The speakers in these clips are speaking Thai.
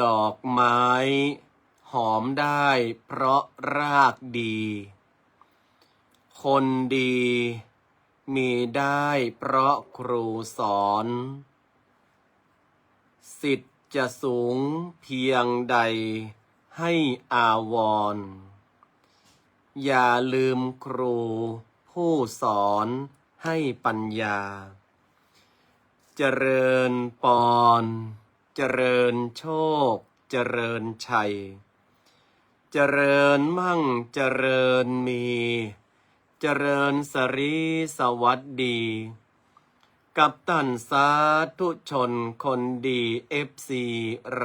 ดอกไม้หอมได้เพราะรากดี คนดีมีได้เพราะครูสอนศิษย์จะสูงเพียงใดให้อาวรณ์อย่าลืมครูผู้สอนให้ปัญญาเจริญปอนเจริญโชคเจริญชัยเจริญมั่งเจริญมีเจริญสรีสวัสดีกับท่านสาธุชนคนดีFC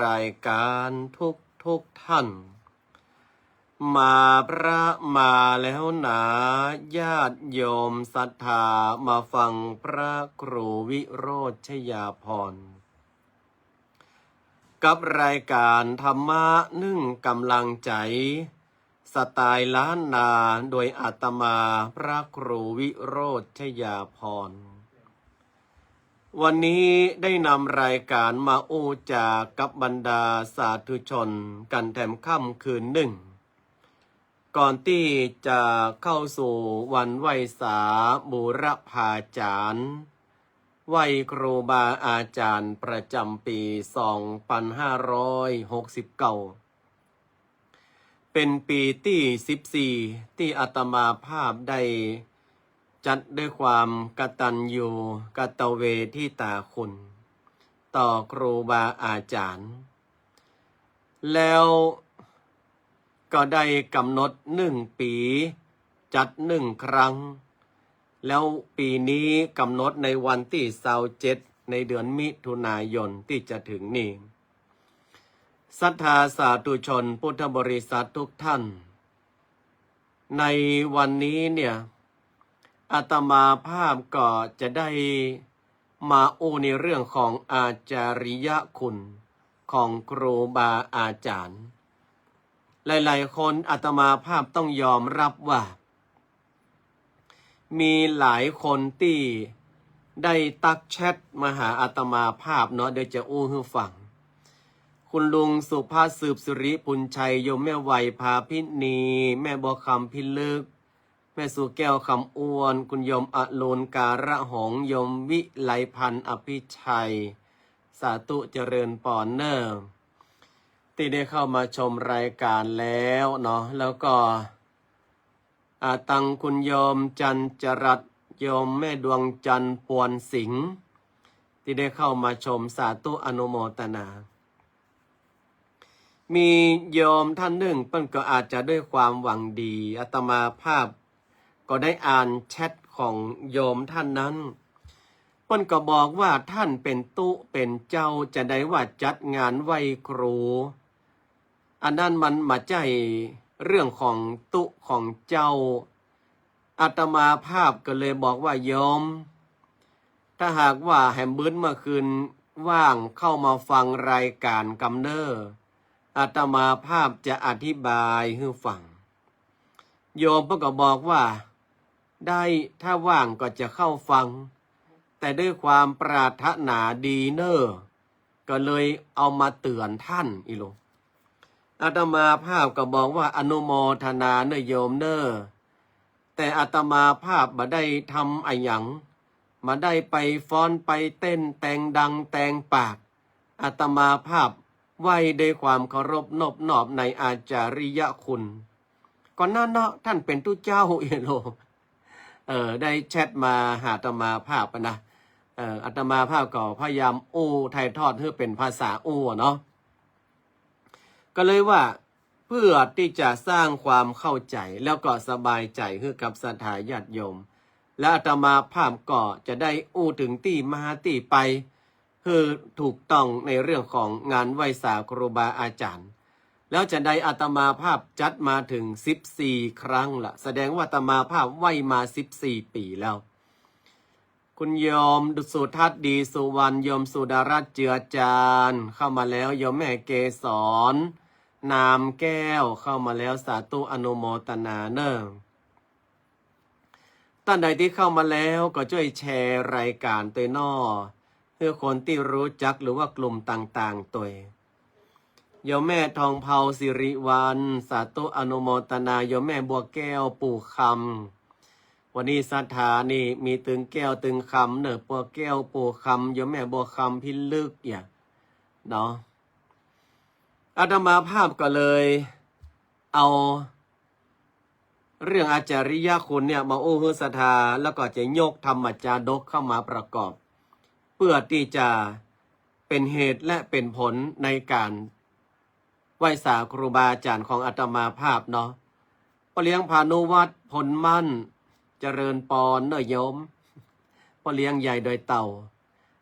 รายการทุกท่านมาพระมาแล้วหนาญาติโยมศรัทธามาฟังพระครูวิโรจน์ ชยาภรณ์กับรายการธรรมะนึ่งกำลังใจสไตล์ล้านนาโดยอาตมาพระครูวิโรจน์ ชยาภรณ์วันนี้ได้นำรายการมาอู้จากับบรรดาสาธุชนกันแถมค่ำคืนหนึ่งก่อนที่จะเข้าสู่วันไหว้สาบูรพาจารย์ไหว้ครูบาอาจารย์ประจำปี 2569 เป็นปีที่ 14 ที่อาตมาภาพได้จัดด้วยความกตัญญูกตเวทิตาคุณ ต่อครูบาอาจารย์แล้วก็ได้กำหนด1 ปีจัด1 ครั้งแล้วปีนี้กำหนดในวันที่27ในเดือนมิถุนายนที่จะถึงนี้ศรัทธาสาธุชนพุทธบริษัททุกท่านในวันนี้เนี่ยอาตมาภาพก็จะได้มาอู้ในเรื่องของอาจาริยคุณของครูบาอาจารย์หลายๆคนอาตมาภาพต้องยอมรับว่ามีหลายคนที่ได้ตักแชทมาหาอาตมาภาพเนาะเดี๋ยวจะอู้ให้ฟังคุณลุงสุภาพสืบสิริปุญชัยโยมแม่ไวยพาพินีแม่บัวคำพิลึกแม่สุแก้วคำอ้วนคุณโยมอโลนการะหงโยมวิไลพันธ์อภิชัยสาธุเจริญปอนเนอร์ที่ได้เข้ามาชมรายการแล้วเนาะแล้วก็ตังคุณโยมจันจรัสโยมแม่ดวงจันทร์ปวนสิงห์ที่ได้เข้ามาชมสาธุอนุโมทนามีโยมท่านหนึ่งเพิ่นก็อาจจะด้วยความหวังดีอาตมาภาพก็ได้อ่านแชทของโยมท่านนั้นเพิ่นก็บอกว่าท่านเป็นตุเป็นเจ้าจะได้ว่าจัดงานไหว้ครูอันนั้นมันมาใจเรื่องของตุของเจ้าอาตมาภาพก็เลยบอกว่าโยมถ้าหากว่าแฮมเบิร์ดเมื่อคืนว่างเข้ามาฟังรายการกำเนิดอาตมาภาพจะอธิบายให้ฟังโยมก็บอกว่าได้ถ้าว่างก็จะเข้าฟังแต่ด้วยความปรารถนาดีเนอก็เลยเอามาเตือนท่านอีโลอาตมาภาพก็บอกว่าอนุโมทนาเนอโยมเนอแต่อาตมาภาพมาได้ทำอะไรอย่างมาได้ไปฟ้อนไปเต้นแต่งดังแต่งปากอาตมาภาพไหว้ด้วยความเคารพนอบน้อมในอาจาริยคุณก่อนหน้าเนาะท่านเป็นตุเจ้าเอโลได้แชทมาหาอาตมาภาพนะอาตมาภาพก็พยายามอู้ไทยทอดให้เป็นภาษาอู้เนาะก็เลยว่าเพื่อที่จะสร้างความเข้าใจแล้วก็สบายใจให้กับศรัทธาญาติโยมและอาตมาภาพก็จะได้อู้ถึงที่มาที่ไปคือถูกต้องในเรื่องของงานไหว้สาครูบาอาจารย์แล้วจะได้อาตมาภาพจัดมาถึง14 ครั้งละแสดงว่าอาตมาภาพไหว้มา14 ปีแล้วคุณโยมดุสุทัศน์ดีสุวรรณโยมสุดารัตน์เจือจานเข้ามาแล้วโยมแม่เกศรนามแก้วเข้ามาแล้วสาธุอนุโมทนาเนอท่านใดที่เข้ามาแล้วก็ช่วยแชร์รายการตัวนอเพื่อคนที่รู้จักหรือว่ากลุ่มต่างๆตัว โยมแม่ทองเผาสิริวันสาธุอนุโมทนาโยมแม่บัวแก้วปู่คำวันนี้สถานี่มีตึงแก้วตึงคำเนอะบัวแก้วปู่คำโยมแม่บัวคำพิลึกอย่าเนาะอาตมาภาพก็เลยเอาเรื่องอาจาริยคุณเนี่ยมาโอ้ฮือศรัทธาแล้วก็จะยกธรรมจาดกเข้ามาประกอบ เพื่อที่จะเป็นเหตุและเป็นผลในการไหว้สาครูบาอาจารย์ของอาตมาภาพเนาะพ่อเลี้ยงพานุวัตรผลมั่นเจริญปอนเนอะโยมพ่อเลี้ยงใหญ่โดยเต่า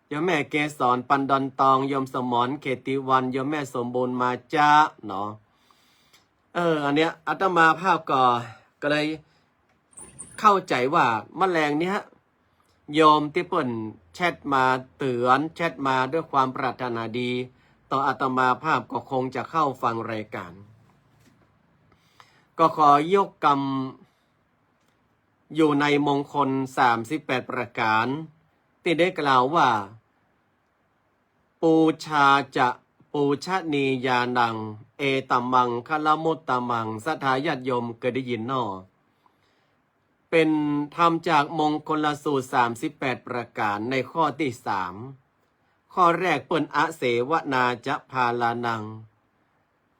โยมแม่เกศรปันดอนตองโยมสมรเขติวันโยมแม่สมบูรณ์มาจ้าเนาะอันเนี้ยอาตมาภาพก็เลยเข้าใจว่าแมลงเนี้ยโยมที่เปิ่นแชทมาเตือนแชทมาด้วยความปรารถนาดีต่ออาตมาภาพก็คงจะเข้าฟังรายการก็ขอยกกรรมอยู่ในมงคล38ประการที่ได้กล่าวว่าปูชาจะปูชนียานังเอตัมมังคลมุตตมังสัทธาญาติโยมเคยได้ยินนอเป็นธรรมจากมงคลสูตร38ประการในข้อที่3ข้อแรกเปิ้นอะเสวนาจะพาลานัง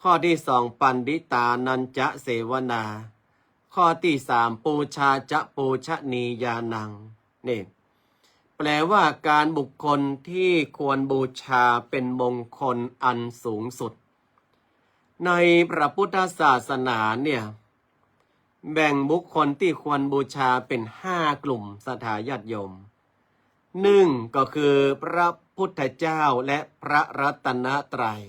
ข้อที่2ปันดิตานันจะเสวนาข้อที่3ปูชาจะปูชนียานังนี่แปลว่าการบุคคลที่ควรบูชาเป็นมงคลอันสูงสุดในพระพุทธศาสนาเนี่ยแบ่งบุคคลที่ควรบูชาเป็น5กลุ่มศรัทธาญาติโยม1ก็คือพระพุทธเจ้าและพระรัตนตรัย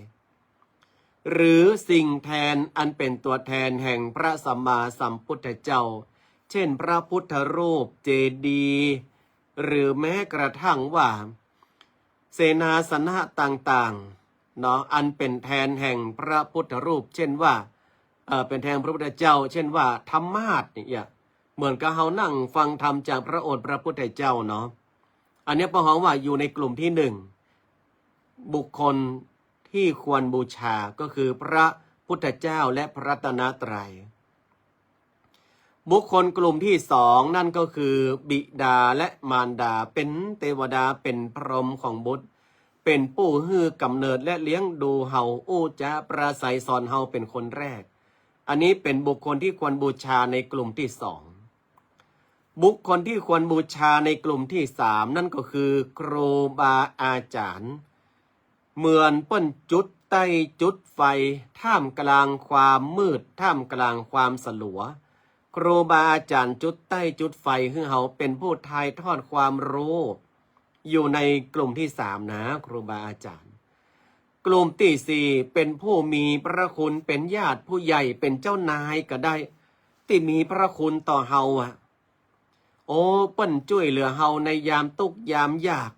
หรือสิ่งแทนอันเป็นตัวแทนแห่งพระสัมมาสัมพุทธเจ้าเช่นพระพุทธรูปเจดีย์หรือแม้กระทั่งว่าเสนาสนะต่างๆเนาะอันเป็นแทนแห่งพระพุทธรูปเช่นว่าเป็นแทนพระพุทธเจ้าเช่นว่าธรรมาสน์เนี่ยเหมือนกับเฮานั่งฟังธรรมจากพระโอษฐ์พระพุทธเจ้าเนาะอันนี้ประหองว่าอยู่ในกลุ่มที่1บุคคลที่ควรบูชาก็คือพระพุทธเจ้าและพระรัตนตรัยบุคคลกลุ่มที่2นั่นก็คือบิดาและมารดาเป็นเทวดาเป็นพรหมของบุตรเป็นผู้ฮื้อกำเนิดและเลี้ยงดูเฮาอู้จะประสัยสอนเฮาเป็นคนแรกอันนี้เป็นบุคคลที่ควรบูชาในกลุ่มที่2บุคคลที่ควรบูชาในกลุ่มที่3นั่นก็คือครูบาอาจารย์เหมือนเปิ้นจุดใต้จุดไฟท่ามกลางความมืดท่ามกลางความสลัวครูบาอาจารย์จุดใต้จุดไฟคือเฮาเป็นผู้ถ่ายทอดความรู้อยู่ในกลุ่มที่3นะครูบาอาจารย์กลุ่มที่4เป็นผู้มีพระคุณเป็นญาติผู้ใหญ่เป็นเจ้านายก็ได้ที่มีพระคุณต่อเฮาโอ้เปิ้นช่วยเหลือเฮาในยามทุกข์ยามยาก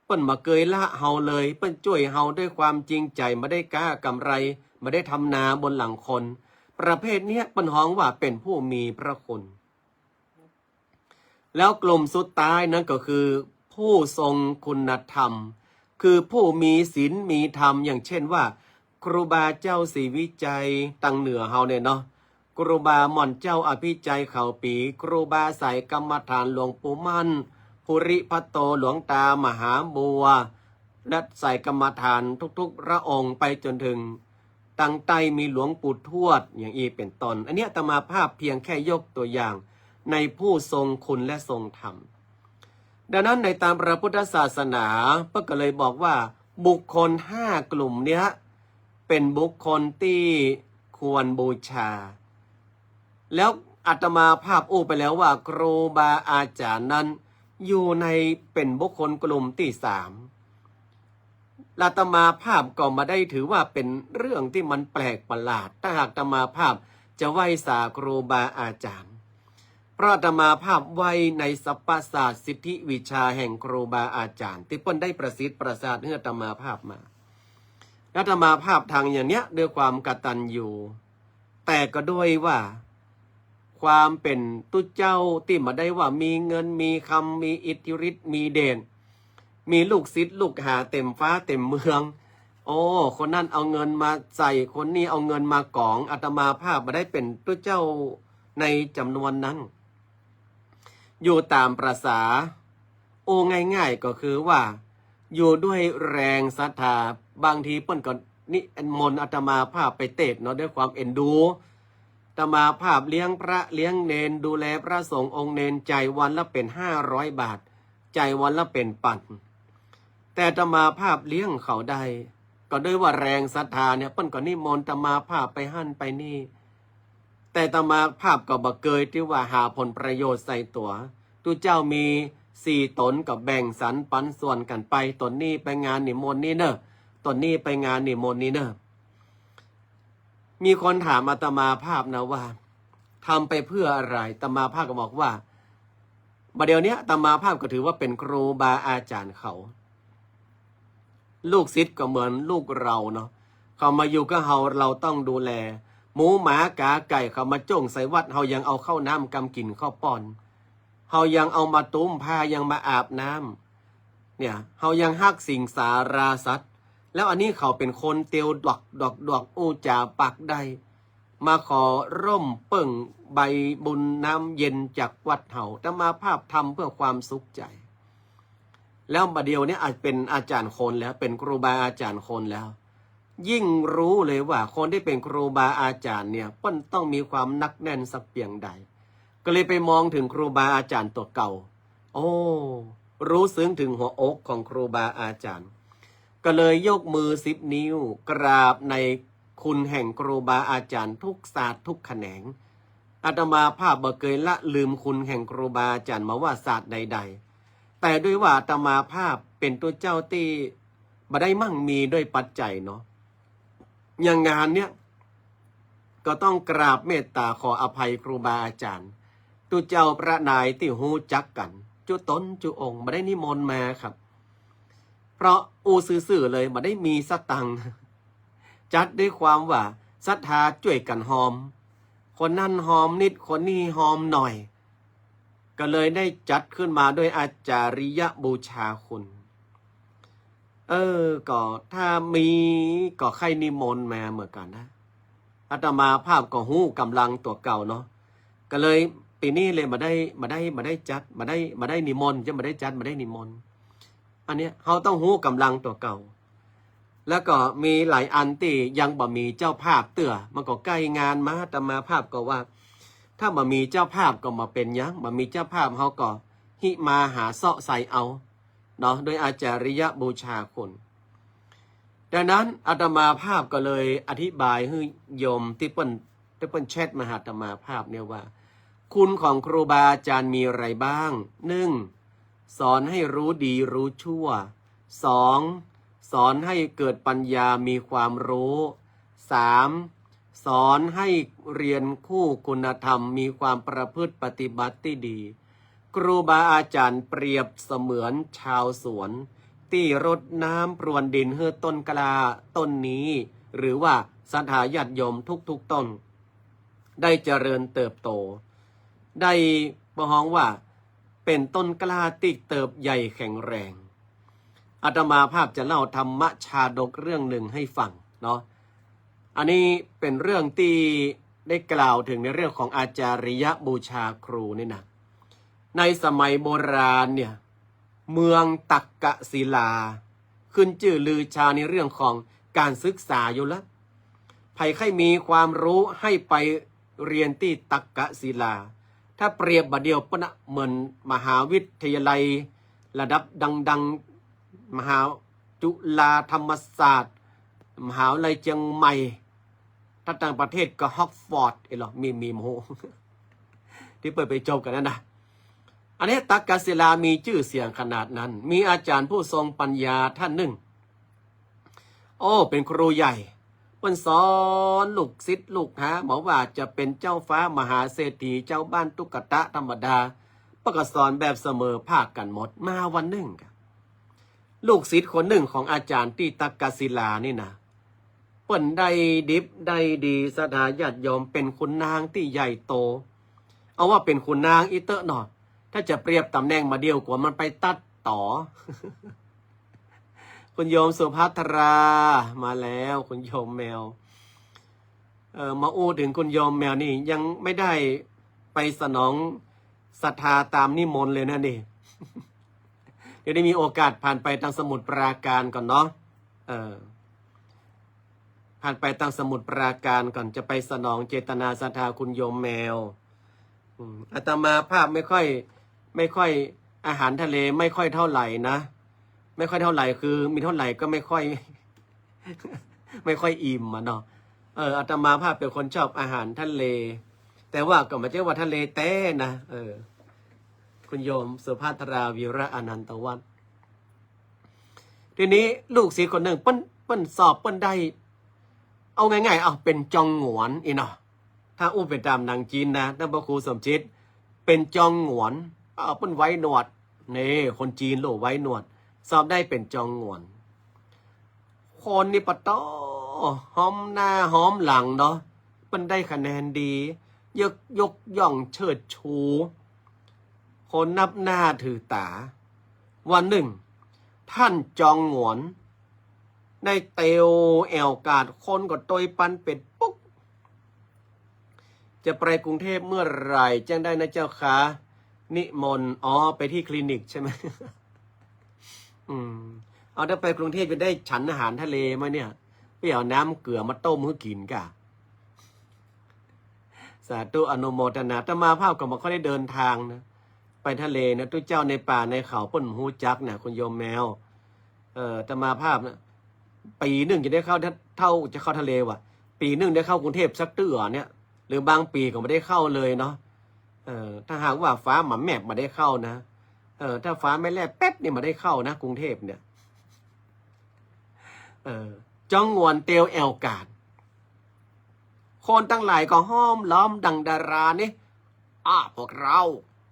เปิ้นมาเกยละเฮาเลยเปิ้นช่วยเฮาด้วยความจริงใจไม่ได้ก้ากำไรไม่ได้ทำนาบนหลังคนประเภทนี้เปิ้นฮ้องว่าเป็นผู้มีพระคุณแล้วกลุ่มสุดท้ายนั้นก็คือผู้ทรงคุณธรรมคือผู้มีศีลมีธรรมอย่างเช่นว่าครูบาเจ้าศรีวิจัยตังเหนือเฮาเนี่ยเนาะครูบาหม่อนเจ้าอภิใจเขาปีครูบาสายกรรมฐานหลวงปู่มั่นภูริพัตโตหลวงตามหาบัวและสายกรรมฐานทุกๆพระองค์ไปจนถึงตั้งใต้มีหลวงปู่ทวดอย่างอีเป็นต้นอันนี้อาตมาภาพเพียงแค่ยกตัวอย่างในผู้ทรงคุณและทรงธรรมดังนั้นในตามพระพุทธศาสนาก็เลยบอกว่าบุคคล5กลุ่มเนี้ยเป็นบุคคลที่ควรบูชาแล้วอาตมาภาพอู้ไปแล้วว่าครูบาอาจารย์นั้นอยู่ในเป็นบุคคลกลุ่มที่3อาตมาภาพก็มาได้ถือว่าเป็นเรื่องที่มันแปลกประหลาดถ้าหากอาตมาภาพจะไหว้สาครูบาอาจารย์เพราะอาตมาภาพไหว้ในสัพพศาสตร์สิทธิวิชาแห่งครูบาอาจารย์ที่เพิ่นได้ประสิทธิ์ประสาทให้อาตมาภาพมาอาตมาภาพทางอย่างเนี้ยด้วยความกตัญญูแต่ก็ด้วยว่าความเป็นตุเจ้าที่มาได้ว่ามีเงินมีคำมีอิทธิฤทธิ์มีเด่นมีลูกศิษย์ลูกหาเต็มฟ้าเต็มเมือง โอ้คนนั้นเอาเงินมาใส่คนนี้เอาเงินมากองอาตมาภาพมาได้เป็นตัวเจ้าในจำนวนนั้น อยู่ตามประษาโอ้ง่ายๆก็คือว่า อยู่ด้วยแรงศรัทธาบางทีเปิ้นก็นิมนต์อาตมาภาพไปเทศน์เนาะด้วยความเอ็นดูอาตมาภาพเลี้ยงพระเลี้ยงเนนดูแลพระสงฆ์องค์เนนใจวันละเป็น500 บาทใจวันละเป็นปันแต่อาตมาภาพเลี้ยงเขาได้ก็ด้วยว่าแรงศรัทธาเนี่ยเปิ้นก็นิมนต์อาตมาภาพไปหั่นไปนี่แต่อาตมาภาพก็บ่เกยที่ว่าหาผลประโยชน์ใส่ตัวตุเจ้ามี4 ตนก็แบ่งสรรปันส่วนกันไปตนนี้ไปงานนิมนต์นี่เนอะตนนี้ไปงานนิมนต์นี่เนอะมีคนถามอาตมาภาพนะว่าทำไปเพื่ออะไรอาตมาภาพก็บอกว่าบัดเดี๋ยวนี้อาตมาภาพก็ถือว่าเป็นครูบาอาจารย์เขาลูกศิษย์ก็เหมือนลูกเราเนาะเขามาอยู่กับเราต้องดูแลหมูหมากาไก่เขามาจ้งใส่วัดเรายังเอาเข้าน้ำกำกินข้าวป้อนเรายังเอามาตุ้มผ้ายังมาอาบน้ำเนี่ยเรายังฮักสิ่งสาราสัตว์แล้วอันนี้เขาเป็นคนเตียวดอกอู้จ่าปักได้มาขอร่มเปิ่งใบบุญน้ำเย็นจากวัดเขาแต่มาภาพทำเพื่อความสุขใจแล้วบัดเดียวนี้อาจเป็นอาจารย์คนแล้วเป็นครูบาอาจารย์คนแล้วยิ่งรู้เลยว่าคนที่เป็นครูบาอาจารย์เนี่ยเปิ้นต้องมีความนักแน่นสักเพียงใดก็เลยไปมองถึงครูบาอาจารย์ตัวเก่าโอ้รู้ซึ้งถึงหัวอกของครูบาอาจารย์ก็เลยยกมือ10 นิ้วกราบในคุณแห่งครูบาอาจารย์ทุกศาสตร์ทุกแขนงอาตมาภาพบ่เคยละลืมคุณแห่งครูบาอาจารย์มาว่าศาสตร์ใดๆแต่ด้วยว่าอาตมาภาพเป็นตัวเจ้าที่บ่ได้มั่งมีด้วยปัจจัยเนาะอย่างงานเนี้ยก็ต้องกราบเมตตาขออภัยครูบาอาจารย์ตัวเจ้าพระนายที่ฮู้จักกันจุตนจุองค์บ่ได้นิมนต์มาครับเพราะอูซื่อๆเลยบ่ได้มีสตังค์จัดด้วยความว่าศรัทธาช่วยกันหอมคนนั่นหอมนิดคนนี้หอมหน่อยก็เลยได้จัดขึ้นมาด้วยอาจาริยบูชาคุณก็ถ้ามีก็ใครนิมนต์มาเหมือนกันนะอาตมาภาพก็หู้กำลังตัวเก่าเนาะก็เลยปีนี้เลยมาได้จัดมาได้นิมนต์จะมาได้จัดมาได้นิมนต์อันเนี้ยเขาต้องหู้กำลังตัวเก่าแล้วก็มีหลายอันที่ยังบ่มีเจ้าภาพเตื่อมันก็ใกล้งานมาอาตมาภาพก็ว่าถ้าบ่มีเจ้าภาพก็มาเป็นยังบ่มีเจ้าภาพเขาก็หิมาหาเสาะใส่เอาเนาะโดยอาจาริยบูชาคุณดังนั้นอาตมาภาพก็เลยอธิบายให้โยมที่เปิ้นแชทมาหาอาตมาภาพเนี่ยว่าคุณของครูบาอาจารย์มีอะไรบ้าง 1. สอนให้รู้ดีรู้ชั่ว 2. สอนให้เกิดปัญญามีความรู้ 3. สอนให้เรียนคู่คุณธรรมมีความประพฤติปฏิบัติที่ดีครูบาอาจารย์เปรียบเสมือนชาวสวนที่รดน้ำพรวนดินเพื่อต้นกล้าต้นนี้หรือว่าศรัทธาญาติโยมทุกต้นได้เจริญเติบโตได้ประหองว่าเป็นต้นกล้าติกเติบใหญ่แข็งแรงอาตมาภาพจะเล่าธรรมชาดกเรื่องหนึ่งให้ฟังเนาะอันนี้เป็นเรื่องที่ได้กล่าวถึงในเรื่องของอาจาริยบูชาครูนี่นะในสมัยโบราณเนี่ยเมืองตักกศิลาขึ้นชื่อลือชาในเรื่องของการศึกษาอยู่แล้วใครใครมีความรู้ให้ไปเรียนที่ตักกศิลาถ้าเปรียบบัดเดียวปะเหมือนมหาวิทยาลัยระดับดังๆมหาจุฬาธรรมศาสตร์มหาวิทยาลัยเชียงใหม่ถ้าต่างประเทศก็ฮอกฟอร์ดหรอมีโมที่เปิดไปจบกันนั่นนะอันนี้ตักกศิลามีชื่อเสียงขนาดนั้นมีอาจารย์ผู้ทรงปัญญาท่านหนึ่งเป็นครูใหญ่เพิ่นสอนลูกศิษย์ลูกหาบอกว่าจะเป็นเจ้าฟ้ามหาเศรษฐีเจ้าบ้านตุ๊กตะธรรมดาประกาศสอนแบบเสมอภาคกันหมดมาวันหนึ่งลูกศิษย์คนหนึ่งของอาจารย์ที่ตักกศิลานี่นะเปิ้นได้ดิบได้ดีศรัทธาญาติโยมเป็นคุณนางที่ใหญ่โตเอาว่าเป็นคุณนางอีเตอร์หน่อยถ้าจะเปรียบตำแหน่งมาเดียวกว่ามันไปตัดต่อ คุณโยมสุภัทรามาแล้วคุณโยมแมวมาอู้ถึงคุณโยมแมวนี่ยังไม่ได้ไปสนองศรัทธาตามนิมนต์เลยนะนี่ เดี๋ยวได้มีโอกาสผ่านไปทางสมุทรปราการก่อนเนาะผ่านไปทางสมุทรปราการก่อนจะไปสนองเจตนาศรัทธาคุณโยมแมวอาตมาภาพไม่ค่อยอาหารทะเลไม่ค่อยเท่าไหร่นะไม่ค่อยเท่าไหร่คือมีเท่าไหร่ก็ไม่ค่อย ไม่ค่อยอิ่มอ่ะเนาะอาตมาภาพเป็นคนชอบอาหารทะเลแต่ว่าก็ไม่ใช่ว่าทะเลแต้นะคุณโยมสุภัทราวีระอนันตวัฒน์ทีนี้ลูกศิษย์คนหนึ่งเปิ้นสอบเปิ้นได้เอาง่ายๆเอาเป็นจองหงวนอีเนาะถ้าอู้เป็นตามนางจีนนะท่านพระครูสมจิตเป็นจองหงวนเปิ้นไว้หนวดนี่คนจีนโลไว้หนวดสอบได้เป็นจองหงวนคนนี่ปะต้อหอมหน้าหอมหลังเนาะเปิ้นได้คะแนนดียกย่องเชิดชูคนนับหน้าถือตาวันหนึ่งท่านจองหงวนในเตียวแอวกาดคนก็ตยปันเป็ดปุ๊กจะไปกรุงเทพเมื่อไหร่แจ้งได้นะเจ้าคะนิมนต์ไปที่คลินิกใช่ไหม เอาถ้าไปกรุงเทพจะได้ฉันอาหารทะเลไหมเนี่ยไปเอาน้ำเกลือมาต้มให้กินกะสาธุอนุโมทนาแต่มาภาพก็มาเขาได้เดินทางนะไปทะเลนะทุกเจ้าในป่าในเขาป่นหูจักนะคุณโยมแมวแต่มาภาพนะปีหนึ่งจะได้เข้าจะเข้าทะเลว่ะปีหนึ่งได้เข้ากรุงเทพสักเตื้อเนี่ยหรือบางปีก็ไม่ได้เข้าเลยเนาะถ้าหากว่าฟ้าหมาแมบมาได้เข้านะถ้าฟ้าไม่แลบแป๊บนี่มาได้เข้านะกรุงเทพเนี่ยจองงวนเตียวแอวกาดคนตั้งหลายก็ห้อมล้อมดังดารานี่พวกเรา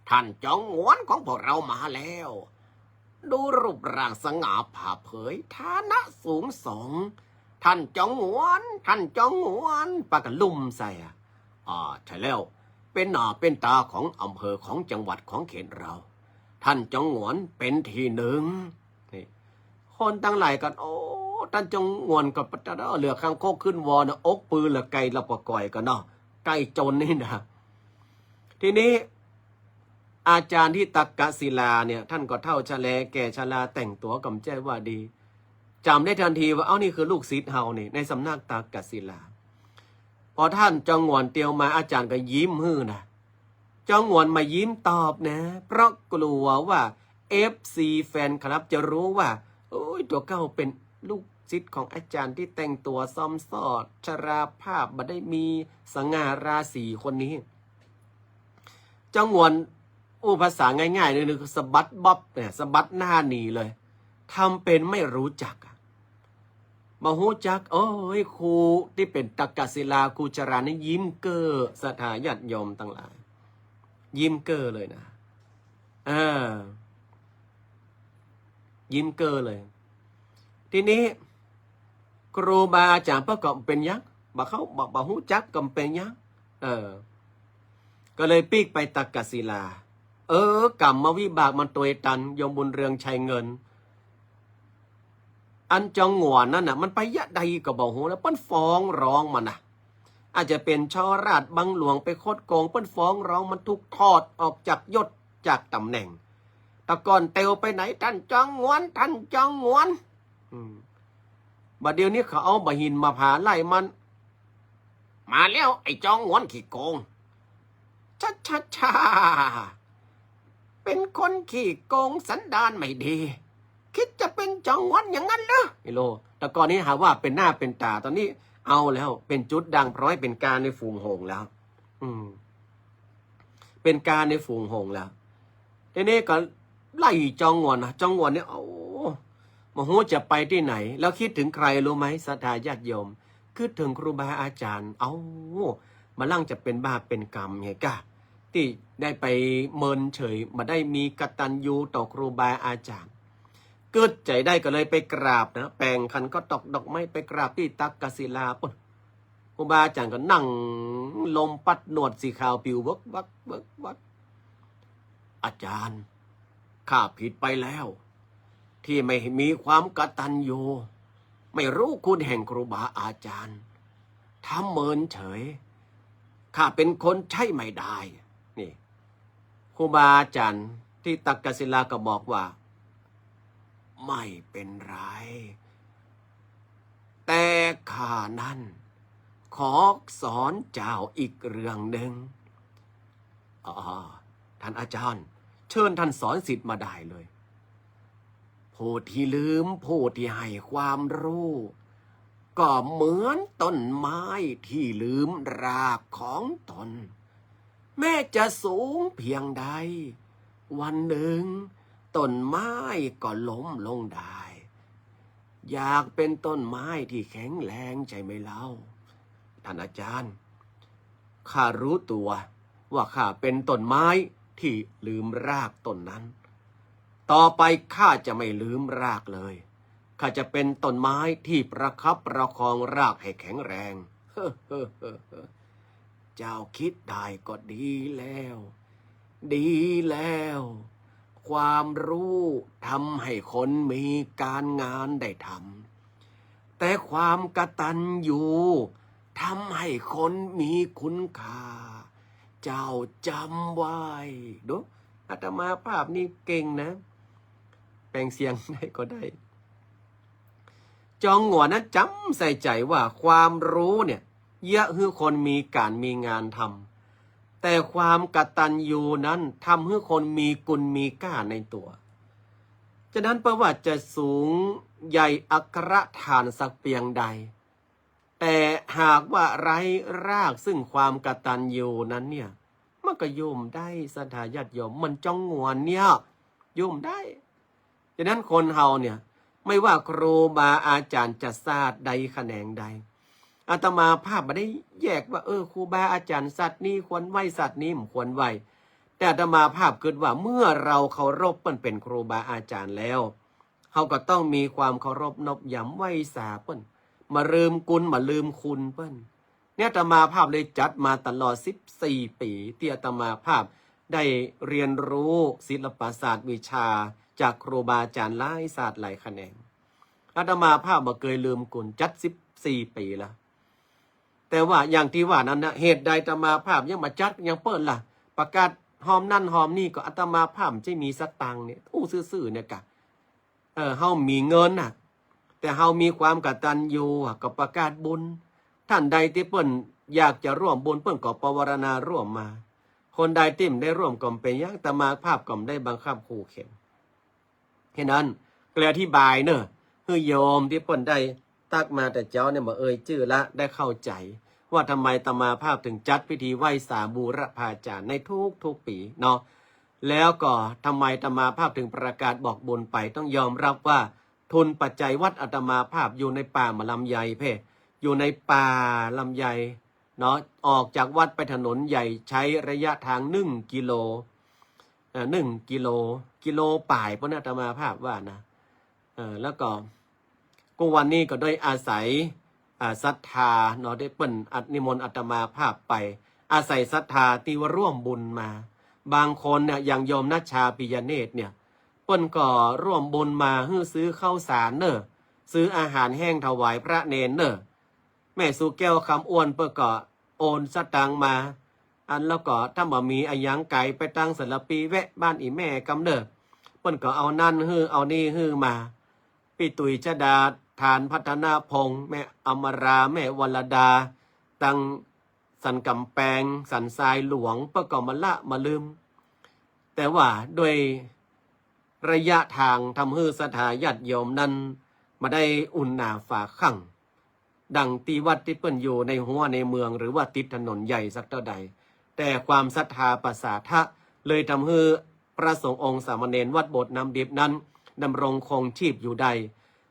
ท่านจองงวนของพวกเรามาแล้วดูรูปร่างสง่าผ่าเผยฐานะสูงส่งท่านจองงวนปากกลุ่มใส่ใช่แล้วเป็นหน้าเป็นตาของอำเภอของจังหวัดของเขตเราท่านจองงวนเป็นที่หนึ่งคนตั้งหลายกันท่านจองงวนก็ปัตตาเหลือข้างโคกขึ้นวอนะอกปืนละไก่ละปะก่อยกันเนาะไก่จนนี่นะทีนี้อาจารย์ที่ตักกศิลาเนี่ยท่านก็เท่าชะแลแก่ชราแต่งตัวกำแจ้ว่าดีจำได้ทันทีว่านี่คือลูกศิษย์เฮานี่ในสำนักตักกศิลาพอท่านจองงวนเตียวมาอาจารย์ก็ยิ้มฮือนะจองงวนมายิ้มตอบนะเพราะกลัวว่า FC แฟนคลับจะรู้ว่าตัวเก้าเป็นลูกศิษย์ของอาจารย์ที่แต่งตัวซ้อมซอดชราภาพบ่ได้มีสง่าราศีคนนี้จองงวนภาษาง่ายๆเลยคือสะบัดบ๊อบเนี่ยสะบัดหน้าหนีเลยทำเป็นไม่รู้จักมาหูจักครูที่เป็นตักกศิลาครูจรานี่ยิ้มเก้อศรัทธาญาติโยมทั้งหลายยิ้มเก้อเลยนะยิ้มเก้อเลยทีนี้ครูบาอาจารย์ประกอบเป็นยักษ์บ่หูจักก็เป็นยักษ์ก็เลยปีกไปตักกศิลากรรมวิบากมันตัวตันยมบุญเรืองชัยเงินอันจองงวนนั่นน่ะมันไปยะใดก็บอกหูแล้วเปิ้นฟ้องร้องมันนะอาจจะเป็นช่อราชบังหลวงไปโคดโกงเปิ้นฟ้องร้องมันถูกทอดออกจากยศจากตำแหน่งตะก่อนเตียวไปไหนท่านจองงวนบัดเดี๋ยวนี้เขาเอาบะหินมาผ่าไล่มันมาแล้วไอ้จองงวนขี้โกงช้าเป็นคนขี้โกงสันดานไม่ดีคิดจะเป็นจองงวนอย่างนั้นเหรอไอ้โลแต่ก่อนนี้หาว่าเป็นหน้าเป็นตาตอนนี้เอาแล้วเป็นจุดดังเพราะให้เป็นการในฝูงหงแล้วเป็นการในฝูงหงแล้วทีนี้ก็ไล่จองงวนนะจองงวนเนี่ยมาหูจะไปที่ไหนแล้วคิดถึงใครรู้ไหมศรัทธาญาติโยมคิดถึงครูบาอาจารย์มาลั่งจะเป็นบาปเป็นกรรมไงกะที่ได้ไปเมินเฉยมาได้มีกตัญญูต่อครูบาอาจารย์เกิดใจได้ก็เลยไปกราบนะแปลงคันก็ตอกดอกไม้ไปกราบที่ตักกศิลาปุ่นครูบาอาจารย์ก็นั่งลมปัดหนวดสีขาวปิววักอาจารย์ข้าผิดไปแล้ว ที่ไม่มีความกตัญญูไม่รู้คุณแห่งครูบาอาจารย์ทำเมินเฉยข้าเป็นคนใช่ไม่ได้นี่ครูบาอาจารย์ที่ตักกศิลาก็บอกว่าไม่เป็นไรแต่ข้านั้นขอสอนเจ้าอีกเรื่องหนึ่งท่านอาจารย์เชิญท่านสอนศิษย์มาได้เลยผู้ที่ลืมผู้ที่ให้ความรู้ก็เหมือนต้นไม้ที่ลืมรากของตนแม้จะสูงเพียงใดวันหนึ่งต้นไม้ก็ล้มลงได้อยากเป็นต้นไม้ที่แข็งแรงใช่ไหมเล่าท่านอาจารย์ข้ารู้ตัวว่าข้าเป็นต้นไม้ที่ลืมรากต้นนั้นต่อไปข้าจะไม่ลืมรากเลยข้าจะเป็นต้นไม้ที่ประคับประคองรากให้แข็งแรงเจ้าคิดได้ก็ดีแล้วดีแล้วความรู้ทำให้คนมีการงานได้ทำแต่ความกตัญญูทำให้คนมีคุณค่าเจ้าจำไว้ดูอาตมาภาพนี่เก่งนะแปลงเสียงได้ก็ได้จองหัวนะจำใส่ใจว่าความรู้เนี่ยเยอะให้คนมีการมีงานทำแต่ความกตัญญูนั้นทำให้คนมีกุลมีก้าในตัวฉะนั้นประวัติจะสูงใหญ่อัครฐานสักเพียงใดแต่หากว่าไร้รากซึ่งความกตัญญูนั้นเนี่ยมันก็โยมได้ศรัทธาญาติโยมมันจ้องงวนเนี่ยโยมได้ฉะนั้นคนเฮาเนี่ยไม่ว่าครูบาอาจารย์จะศาสตร์ใดแขนงใดอาตมาภาพไม่ได้แยกว่าครูบาอาจารย์สัตว์นี้ควรไหวสัตว์นี้ไม่ควรไหวแต่อาตมาภาพคิดว่าเมื่อเราเคารพมันเป็นครูบาอาจารย์แล้วเขาก็ต้องมีความเคารพนบย้ำไหวสาเปิ้นมาลืมกุลมาลืมคุณเปิ้นเนี่ยอาตมาภาพเลยจัดมาตลอด14 ปีที่อาตมาภาพได้เรียนรู้ศิลปศาสตร์วิชาจากครูบาอาจารย์หลายศาสตร์หลายแขนงอาตมาภาพบ่เคยลืมกุลจัด14 ปีแล้วแต่ว่าอย่างที่ว่านั้นนะเหตุใดอาตมาภาพยังมาจัดยังเปิดล่ะประกาศหอมนั่นหอมนี่ก็อาตมาภาพจะมีสตังค์เนี่ยอู้ซื่อๆเนี่ยกะเฮามีเงินน่ะแต่เฮามีความกตัญญูก็ประกาศบุญท่านใดที่เปิ้นอยากจะร่วมบุญเปิ้นก็ปวารณาร่วมมาคนใดที่ได้ร่วมก็เป็นอย่างอาตมาภาพก็ได้บังคับขู่เข็นแค่นั้นก็เลยอธิบายเนอะคือโยมที่เปิ้นได้ตักมาแต่เจ้าเนี่ยมาชื่อละได้เข้าใจว่าทำไมอาตมาภาพถึงจัดพิธีไหว้สาบูรพาจารย์ในทุกปีเนาะแล้วก็ทำไมอาตมาภาพถึงประกาศบอกบุญไปต้องยอมรับว่าทุนปัจจัยวัดอาตมาภาพอยู่ในป่ามาลำไยอยู่ในป่าลำไยเนาะออกจากวัดไปถนนใหญ่ใช้ระยะทาง1 กิโลกิโลป่ายพระอาตมาภาพว่านะแล้วก็วันนี้ก็โดยอาศัยศรัทธาเนาะได้เปิ้นนิมนต์อาตมาภาพไปอาศัยศรัทธาที่ว่าร่วมบุญมาบางคนเนี่ยอย่างโยมนัชชาปิยเนตรเนี่ยเปิ้นก็ร่วมบุญมาซื้อข้าวสารเนอะซื้ออาหารแห้งถวายพระเนนเนอะแม่สุแก้วคำอ้วนเปิ้นก็โอนสตังมาแล้วก็ถ้าบ่มีอายังไก่ไปตั้งศิลปีแวะบ้านอีแม่กำเนอะเปิ้นก็เอานั่นเอานี่มาพี่ตุยชดาทานพัฒนาพงษ์แม่อมราแม่วรดาตังสันกำแปงสันทรายหลวงเปิ้นก็มาละมาลืมแต่ว่าโดยระยะทางทำให้ศรัทธาญาติโยมนั้นมาได้อุ่นหนาฝาขังดังตีวัดที่เปิ้นอยู่ในหัวในเมืองหรือว่าติดถนนใหญ่สักเท่าใดแต่ความศรัทธาประสาทะเลยทำให้พระสงฆ์องค์สามเณรวัดโบสถ์น้ำดิบนั้นดำรงคงชีพอยู่ใด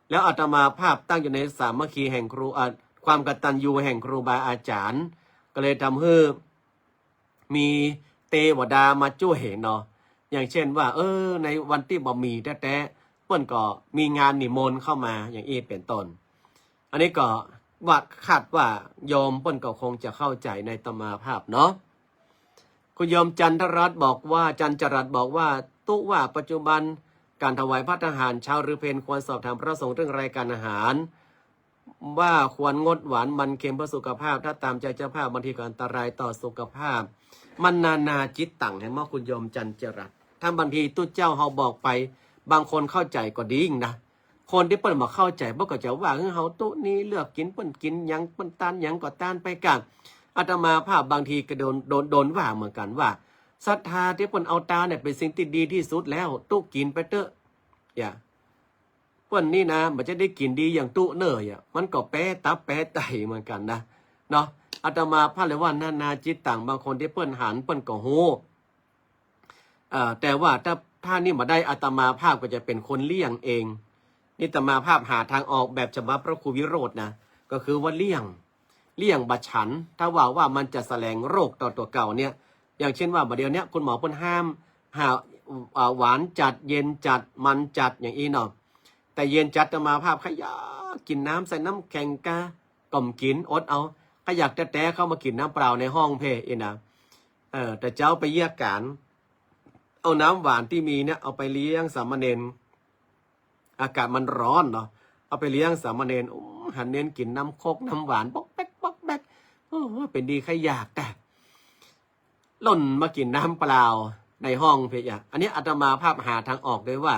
แล้วอาตมาภาพตั้งอยู่ในสามัคคีแห่งครูความกตัญญูแห่งครูบาอาจารย์ก็เลยทำให้มีเทวดามาช่วยเนาะอย่างเช่นว่าในวันที่บ่มีแท้ๆเปิ้นก็มีงานนิมนต์เข้ามาอย่างเป็นต้นอันนี้ก็ว่าคาดว่าโยมเปิ้นก็คงจะเข้าใจในอาตมาภาพเนาะคุณโยมจันทรัตน์บอกว่าตุว่าปัจจุบัน การถวายภัตตาหารเช้าหรือเพลควรสอบถามพระสงฆ์เรื่องรายการอาหารว่าควรงดหวานมันเค็มเพื่อสุขภาพถ้าตามใจเจ้าภาพบางทีก็อันตรายต่อสุขภาพมันนานาจิตตังเห็นไหมคุณโยมจันเจรัตถ้าบางทีตุ้เจ้าเฮาบอกไปบางคนเข้าใจก็ดีนะคนที่เปิ้นมาเข้าใจบ่ก็จะว่าเฮาตุ้นี้เลือกกินเปิ้นกินหยังเปิ้นต้านหยังก็ต้านไปกันอาตมาภาพบางทีก็โดนว่าเหมือนกันว่าศรัทธาที่เปิ้นเอาตาเนี่ยเป็นสิ่งที่ดีที่สุดแล้วตุ้กินไปเถอะอย่าเปิ้นนี่นะมันจะได้กินดีอย่างตุ้เนยอ่ะมันก็แป้ตับแป้ไตเหมือนกันนะเนาะอาตมาภาพเลยว่านานาจิตต่างบางคนที่เปิ้นหันเปิ้นก็โหแต่ว่าถ้านี่มาได้อาตมาภาพก็จะเป็นคนเลี่ยงเองนี่อาตมาภาพหาทางออกแบบฉบับพระครูวิโรจน์นะก็คือว่าเลี่ยงบัดฉันถ้าว่ามันจะแสลงโรคต่อตัวเก่าเนี่ยอย่างเช่นว่าบัดเดียวเนี้ยคุณหมอเพิ่นห้ามหวานจัดเย็นจัดมันจัดอย่างอีเนาะแต่เย็นจัดอาตมาภาพขยะกินน้ำใส่น้ำแข็งกะก่อมกินอดเอาขยักแต่เข้ามากินน้ำเปล่าในห้องเพอีนะแต่เจ้าไปเยี่ยการเอาน้ำหวานที่มีเนี่ยเอาไปเลี้ยงสามเณรอากาศมันร้อนเนาะเอาไปเลี้ยงสามเณรหันเน้นกินน้ำโคกน้ำหวานป๊อกแป๊กป๊อกแป๊กเป็นดีขยากแต่หล่นมากินน้ำเปล่าในห้องเพยะอันนี้อาตมาภาพหาทางออกด้วยว่า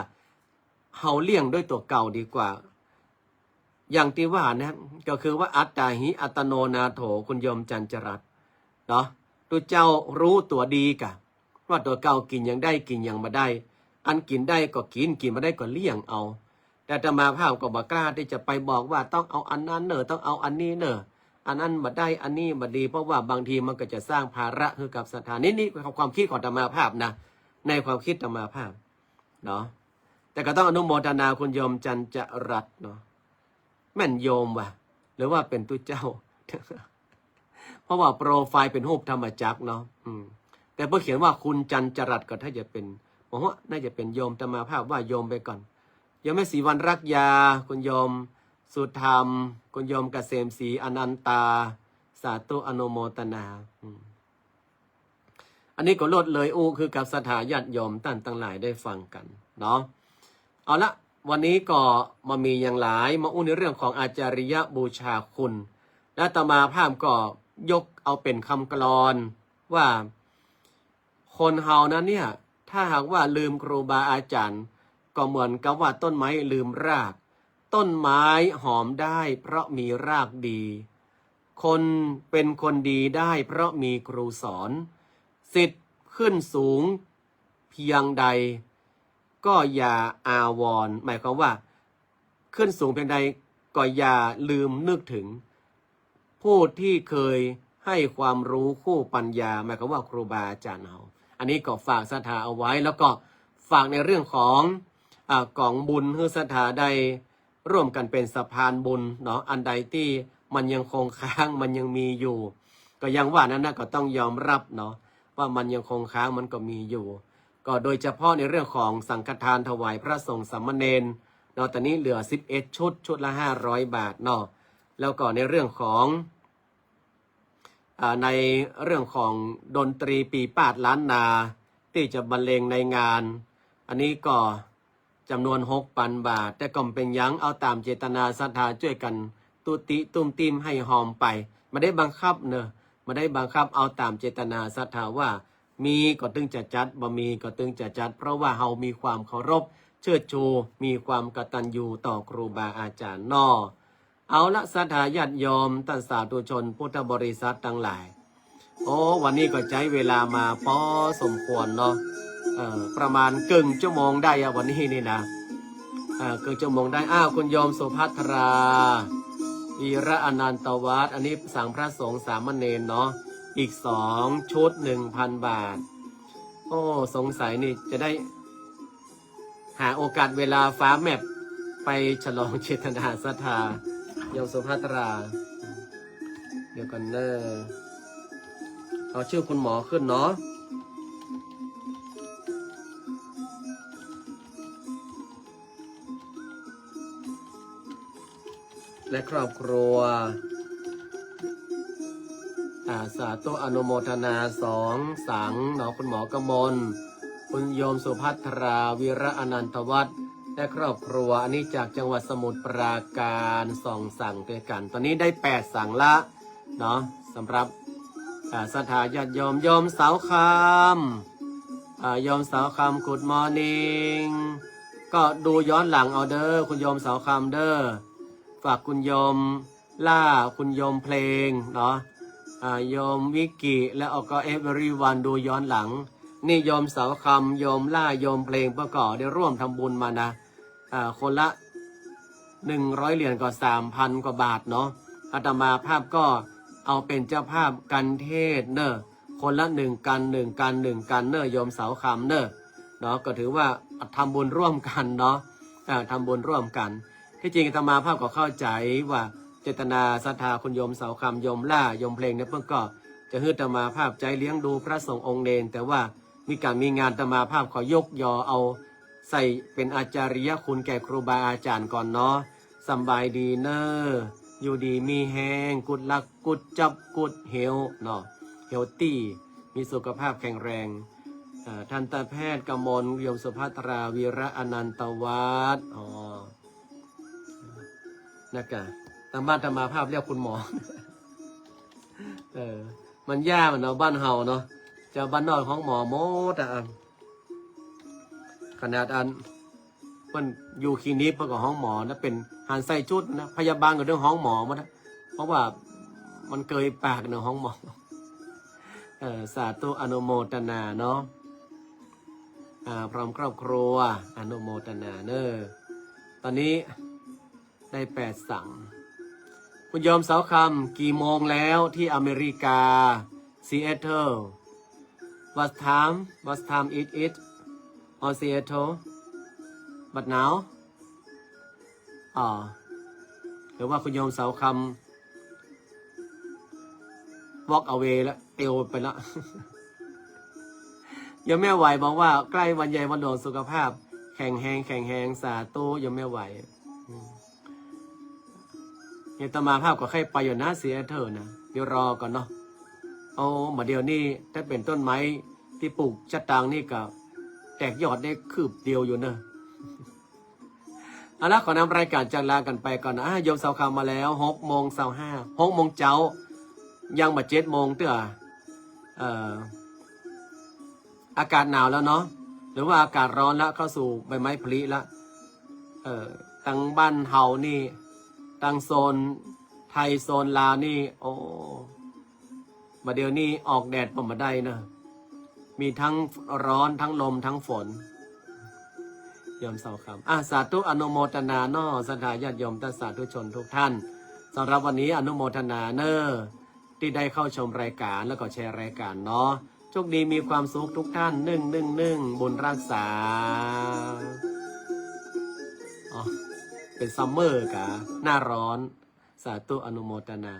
เฮาเลี้ยงด้วยตัวเก่าดีกว่าอย่างที่ว่านะก็คือว่าอัตตาหิอัตโนนาโถคุณโยมจันจรัตเนาะตัวเจ้ารู้ตัวดีกะว่าตัวเก่ากินยังได้กินยังมาได้อันกินได้ก็กินมาได้ก็เลี่ยงเอาแต่อาตมาภาพก็บอกกล้าที่จะไปบอกว่าต้องเอาอันนั้นเนอะต้องเอาอันนี้เนอะอันนั้นมาได้อันนี้มาดีเพราะว่าบางทีมันก็จะสร้างภาระให้กับสถานนี่ความคิดของอาตมาภาพนะในความคิดอาตมาภาพเนาะแต่ก็ต้องอนุโมทนาคุณโยมจันจรัตเนาะแม่นโยมว่ะหรือว่าเป็นตุ้เจ้า เพราะว่าโปรไฟล์เป็นรูปธรรมจักรเนาะแต่เพื่อเขียนว่าคุณจันจรัตก็ถ้าจะเป็นผมว่าน่าจะเป็นโยมธรรมาภาพว่าโยมไปก่อนโยมแม่ศรีวรรณรักยาคุณโยมสุธรรมคุณโยมเกษมศรีอนันตาสาธุอนุโมทนาอันนี้ก็ลดเลยคือกับสถาญาติโยมท่านทั้งหลายได้ฟังกันเนาะเอาละวันนี้ก็มามีอย่างหลายมาในเรื่องของอาจาริยบูชาคุณและอาตมาภาพก็ยกเอาเป็นคำกลอนว่าคนเฮานั้นเนี่ยถ้าหากว่าลืมครูบาอาจารย์ก็เหมือนกับว่าต้นไม้ลืมรากต้นไม้หอมได้เพราะมีรากดีคนเป็นคนดีได้เพราะมีครูสอนศิษย์ขึ้นสูงเพียงใดก็อย่าอาวรณ์หมายความว่าขึ้นสูงเพียงใดก็อย่าลืมนึกถึงผู้ที่เคยให้ความรู้คู่ปัญญาหมายความว่าครูบาอาจารย์เราอันนี้ก็ฝากศรัทธาเอาไว้แล้วก็ฝากในเรื่องของกองบุญเพื่อศรัทธาได้ร่วมกันเป็นสะพานบุญเนาะอันใดที่มันยังคงค้างมันยังมีอยู่ก็ยังว่านั้นนะก็ต้องยอมรับเนาะว่ามันยังคงค้างมันก็มีอยู่ก็โดยเฉพาะในเรื่องของสังฆทานถวายพระสงฆ์สามเณรเนาะตอนนี้เหลือ11ชุดละ500 บาทเนาะแล้วก็ในเรื่องของในเรื่องของดนตรีปีปาดล้านนาที่จะบรรเลงในงานอันนี้ก็จำนวน 6,000 บาทแต่ก็เป็นยังเอาตามเจตนาศรัทธาช่วยกันตุติตุ้มติมให้หอมไปไม่ได้บังคับเนอะไม่ได้บังคับเอาตามเจตนาศรัทธาว่ามีก็ตึงจะจัดบ่มีก็ตึงจะจัดเพราะว่าเฮามีความเคารพเชิดชูมีความกตัญญูต่อครูบาอาจารย์นอเอาละศรัทธาญาติโยมท่านสาธุชนพุทธบริษัททั้งหลายวันนี้ก็ใช้เวลามาพอสมควรเนาะประมาณครึ่งชั่วโมงได้วันนี้นี่นะครึ่งชั่วโมงได้คุณโยมสุภัทราวีระอนันตวัฒน์อันนี้สั่งพระสงฆ์สามเณรเนาะอีก2 ชุด 1,000 บาทสงสัยนี่จะได้หาโอกาสเวลาฟ้าแมปไปฉลองเจตนาศรัทธาโยมสุภัทราเดี๋ยวกันเนอะเอาชื่อคุณหมอขึ้นเนาะและครอบครัวสาธุอนุโมทนา2 สังเนาะคุณหมอกมล คุณโยมสุภัทราวีระอนันตวัฒน์และครอบครัวอันนี้จากจังหวัดสมุทรปราการ2 สั่งด้วยกัน ตอนนี้ได้8 สั่งละเนาะสำหรับศรัทธาญาติโยมโยมสาวคำโยมสาวคำGood Morning ก็ดูย้อนหลังเอาเด้อคุณโยมสาวคำเด้อฝากคุณโยมล่าคุณโยมเพลงเนาะโยมวิกิและก็เอเวอรีวันดูย้อนหลังนี่โยมสาวคำโยมล่าโยมเพลงประกอบได้ร่วมทำบุญมานะคนละ100 เหรียญก็ 3,000 กว่าบาทเนาะอาตมาภาพก็เอาเป็นเจ้าภาพกันเทศเนอะคนละ1 กัน1 กัน1 กันเนอะโยมสาวคำเนอะเนาะก็ถือว่าทำบุญร่วมกันเนาะทำบุญร่วมกันที่จริงอาตมาภาพก็เข้าใจว่าเจตนาศรัทธาคุณโยมสาวคำโยมล่าโยมเพลงเนี่ยเพิ่งก็จะให้อาตมาภาพใจเลี้ยงดูพระสงฆ์องค์เนรแต่ว่ามีงานอาตมาภาพขอยกยอเอาใส่เป็นอาจาริยคุณแก่ครูบาอาจารย์ก่อนเนาะสบายดีเนอะอยู่ดีมีแห้งกุดลักกุดจับกุดเฮลเนาะเฮลตี้มีสุขภาพแข็งแรงทันตแพทย์กมลโยมสุภัทราวีระอนันตวัฒน์นะคะตามบ้านธรรมาภาพเรียกคุณหมอ มันยากเนาะบ้านเฮาเนาะจะบ้านนอกของหมอโมดขนาดมันอยู่คลินิกเพื่อกับห้องหมอนะเป็นหันใส่ชุดนะพยาบาลกับเรื่องห้องหมอมานะเพราะว่ามันเกยปากในห้องหมอสาธุอนุโมทนาเนาะพร้อมครอบครัวอนุโมทนาเนอะตอนนี้ได้8 สั่งคุณโยมสาวคำกี่โมงแล้วที่อเมริกาซีแอตเทิล what time it or Seattle but now หรือว่าคุณโยมสาวคำ walk away แล้วเอวไปแล้ว ยังไม่ไหวบอกว่าใกล้วันใหญ่วันโดนสุขภาพแข็งแรงสาธุยังไม่ไหวเนี่ยตมาภาพก็แค่ไปอยู่นะเสียเธอนะเดี๋ยวรอก่อนเนาะมาเดียวนี่ถ้าเป็นต้นไม้ที่ปลูกชัดตังนี่ก็แตกยอดได้คืบเดียวอยู่เนอะเอาละขอนำรายการจากลากันไปก่อนนะโยมสาวคำมาแล้ว6:25 6 โมงเช้ายังมา7 โมงเตื้ออากาศหนาวแล้วเนาะหรือว่าอากาศร้อนแล้วเข้าสู่ใบไม้ผลิแล้วตั้งบ้านเฮานี่ตั้งโซนไทยโซนลาวนี่มาเดี๋ยวนี้ออกแดดมาได้นะมีทั้งร้อนทั้งลมทั้งฝนยอมเสาคำสาธุอนุโมทนาเนาะศรัทธาญาติโยมท่านสาธุชนทุกท่านสำหรับวันนี้อนุโมทนาเนอะที่ได้เข้าชมรายการแล้วก็แชร์รายการเนาะโชคดีมีความสุขทุกท่าน111บุญรักษาเป็นซัมเมอร์กะหน้าร้อนสาธุอนุโมทนา